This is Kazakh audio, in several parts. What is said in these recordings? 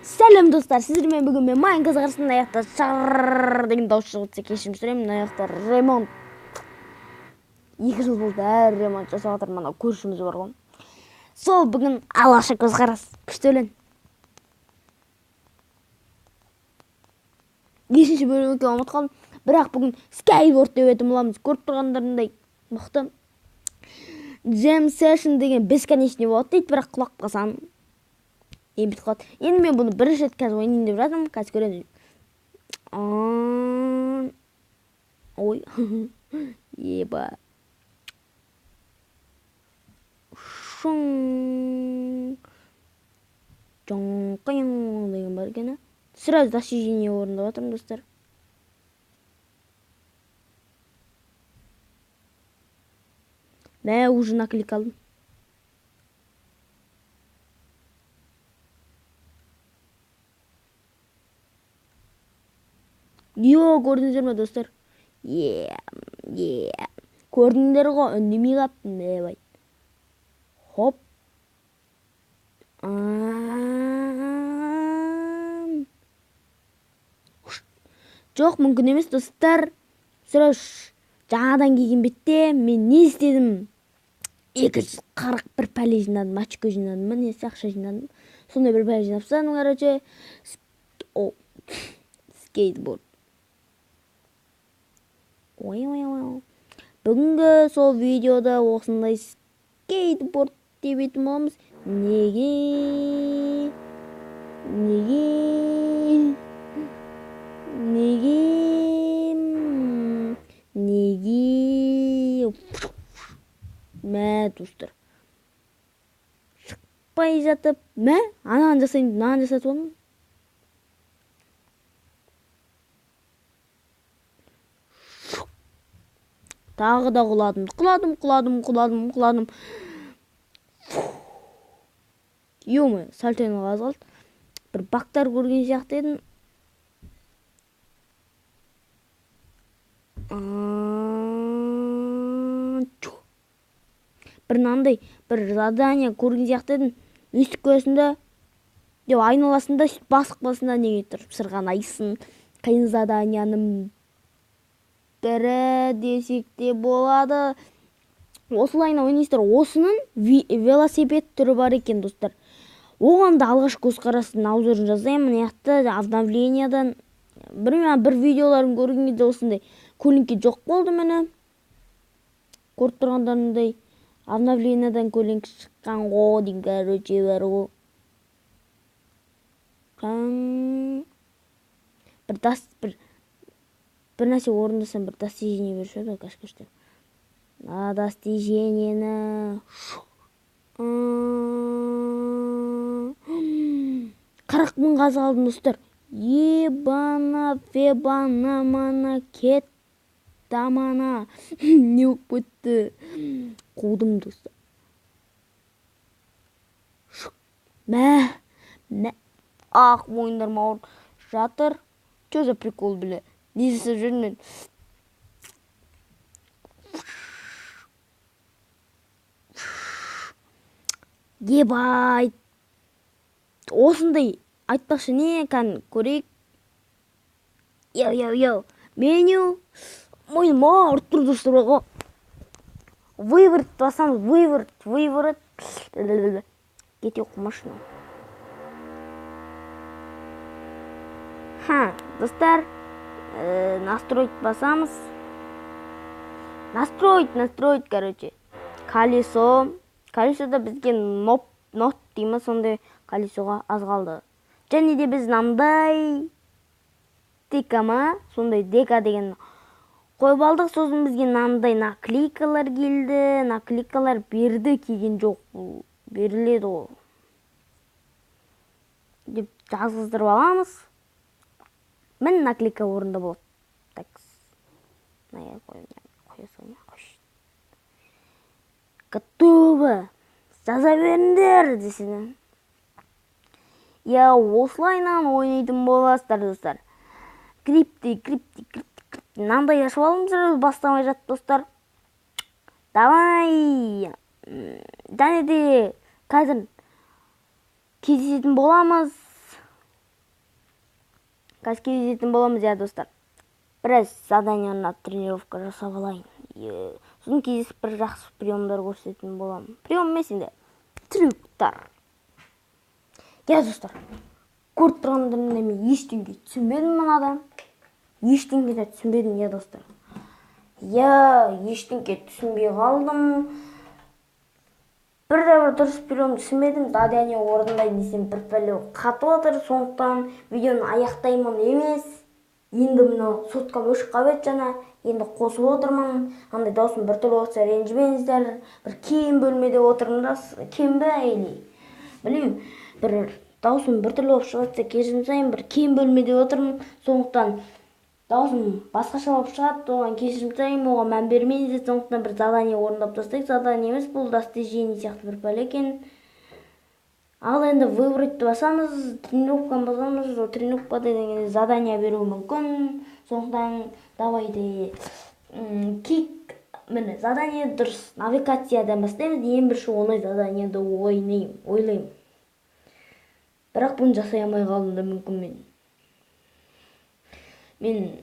Сәлем достар, сіздермен бүгін мен Майнкрафт арасында аяқта шар деген дауыс шығып жатса кешірім сұраймын. Мына аяқта ремонт 2 жыл болды, әрі ремонт жасап жатыр. Мына көршіміз бар ғой. Сол бүгін алғашқы көзқарас күштелен. 5-ші бөлімге ұмытып қалдым. Бірақ бүгін скейтборд деп етім аламыз. Көріп тұрғандарындай мықты Jam Session деген бесконечный болады дейді, бірақ құлақ қалсам бітіп қалады. Енді мен бұны бірінші рет қазір ойнайын деп жатырмын. Қазір көреміз. Ой. Еба. Шың. Жоңқиың деген бар екен. Сразу достижение орындап жатырмын, достар. Мә, уже наклик алдым. Көрдіңіздер ме, достар? Көрдіңдер ғой, үндемей қаптым, бай. Хоп. Жоқ, мүмкін емес, достар. Сұраш, жаңадан келген бетте мен не істедім? 241 пәле жинадым, очко жинадым, несі ақша жинадым. Сондай бір пәле жинапсаным, короче. Скейтборд. Бүгінгі сол видеода осындай скейтборд деп етім оламыз. Неге мә, достар. Шықпай жатып, мә, анаған жасайын, мынаған жасатып оламын. Тағы да құладым. Йома, сальтойын ғаз қалды. Бір бақтар көрген сияқты едім. Бір нандай, бір задания көрген сияқты едім. Өстік көсінде, айналасында, басық басында неге тұрып сырған айсын. Қайын заданияның бірі десек те болады. Осылайына ойнайсыздар. Осының велосипед түрі бар екен, достар. Оған да алғашқы көзқарастың аузырын жазайын. Яқты обновлениядан бір видеоларын көрген кезде осындай көлеңке жоқ болды мені. Көріп тұрғандарындай обновлениядан көлеңке шыққан ғой дейін, короче, бар ғой. Бір нәрсе орындасам, бір достижение бершеді, кәшкештен. Достижениені 40 мың қазы алдым, достар. Ебана, фебана, мана, кет, дамана. Не өп көтті. Қудым, достар. Мә. Ақ мойындар мауыр жатыр. Чё за прикол, біле? Не жасап жүрмін? Ебай. Осындай айтпақшы не кән көрейік. Меню. Мойын мауыр тұр, достар ғой. Выворот басамыз, выворот. Кете оқымашына. Достар, настроить басамыз. Настроить, короче. Колесода бізге нот деймі, сондай колесоға аз қалды. Және де біз нандай дека сондай дека деген қойып алдық. Сосын бізге нандай наклейкалар келді. Наклейкалар берді, келген жоқ. Беріледі ол. Деп жазғыздырып аламыз. Мен наклейка орында болады. Готово. Жаза беріңдер, десені. Осылайнан ойнайтын боласыздар, достар. Крипти. Нандай ашып алыңыздар, бастамай жатып, достар. Давай. Және де қазір кездесетін боламыз. қазір кездесетін боламыз, иә достар. Біраз заданияны тренировка жасап алайын. Сосын кездесіп бір жақсы приемдар көрсететін боламын. Прием емес енді, трюктар. Иә достар, көріп тұрғандарымда мен ештеңе түсінбедім мынадан. Ештеңе де түсінбедім, иә достар. Ештеңе түсінбей қалдым. Бір дұрыс прием түсінбедім. Задание орындайын десем бір пәле қатып отыр. Сондықтан видеоны аяқтаймын емес. Енді мынау сотқа өшіп қалып жаңа. Енді қосып отырмын. Андай даусым біртүрлі болса ренжімеңіздер. Бір кең бөлмеде отырмын. Кем бе или білмеймін. Бір даусым біртүрлі болып шығатса кешірім сұраймын. Бір кең бөлмеде отырмын. Сондықтан даусым басқаша болып шығады, оған кешірім сұраймын, оған мән бермеңіздер. Сондықтан бір задание орындап тастайық. Задание емес, бұл достижение сияқты бір пәле екен. Ал енді выбрать басамыз, тренировканы басамыз, тренировкада деген задание беруі мүмкін. Сондықтан давайте кик, міне задание дұрыс, навигациядан бастаймыз. Ең бірінші оңай заданиеды ойлаймын. Бірақ бұны жасай алмай қалдым да мүмкін мен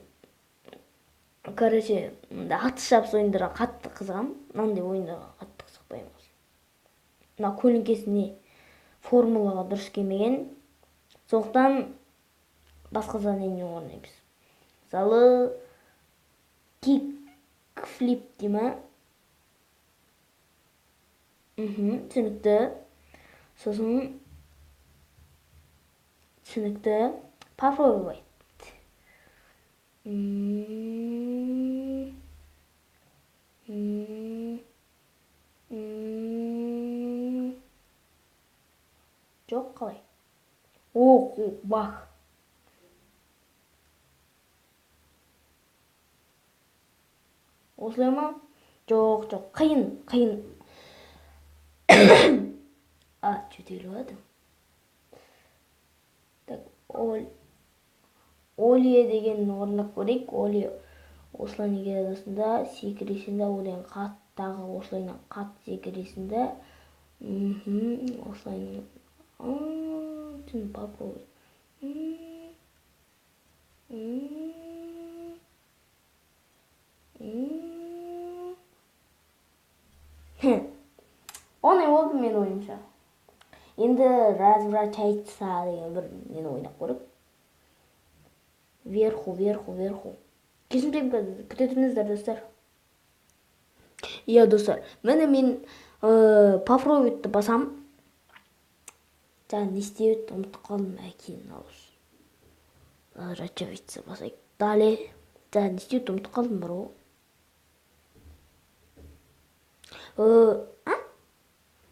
короче, атыс шабыс ойындарға қатты қызығам. Мынандай ойындарға қатты қызықпаймын. Мына көлеңкесіне формулаға дұрыс келмеген. Сондықтан басқа задание орындаймыз. Мысалы, кик-флип дей ма? Түсінікті. Сосын түсінікті. Попробуй. Жоқ, қалай? Бах. Осылай ма? Жоқ, қиын. Жөтеліп адым. Так, Олия деген орындап көрейік. Олия осылайын келесінде секіресінде олайын қаттағы осылайын қат секіресінде. Осылайын. Түн попробуй. Оңай болды мен ойымша. Енді развращайца деген бір нені ойнап көріп. Верху. Кешірім күте тұрыңыздар, достар. Иә, достар. Мен попробуйды басам. Жаңа не істеп ұмытып қалдым. Әкейін ауыз. Развращайца басайық. Далее. Жаңа не істеп ұмытып қалдым бар о.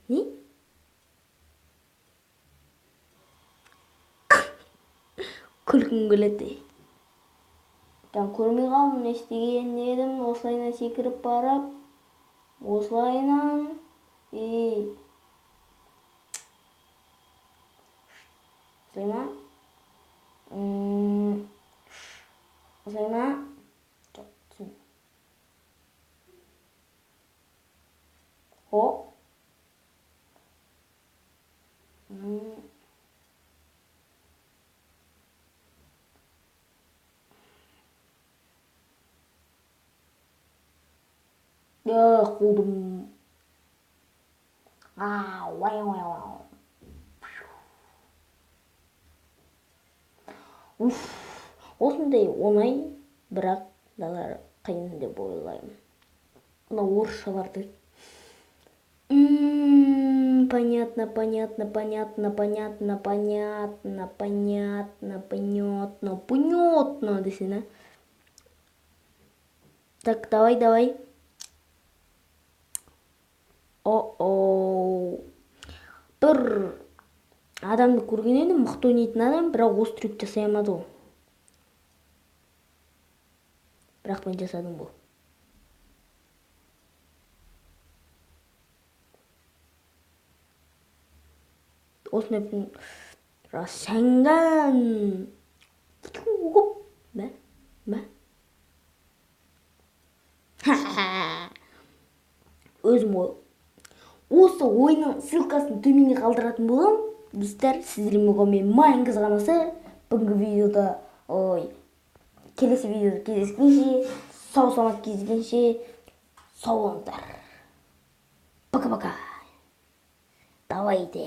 Не? Күлкім келеді. Көрмей қалдым, не істеген едім. Осылайынан секіріп барып. Осылайынан. Осылайма. Осылайма. Жоқ, түсін. Қудым. Осындай оңай, бірақ далар қиын деп ойлаймын. Мына орысшаларды. Понятно, десене. Так, давай. Бір адамды көрген едім, мықты ойнайтын адам, бірақ осы трюк жасай алмады ол. Бірақ мен жасадым бұл. Осыны жасаңған. Бә? Өзім ол. Осы ойынның ссылкасын төменге қалдыратын болам. Достар, сіздермен мен майын қызғанаса, бүгінгі видеода ой, келесі видеода кездескенше, сау саламат кездескенше, сау болыңыздар. Пока-пока. Давайте.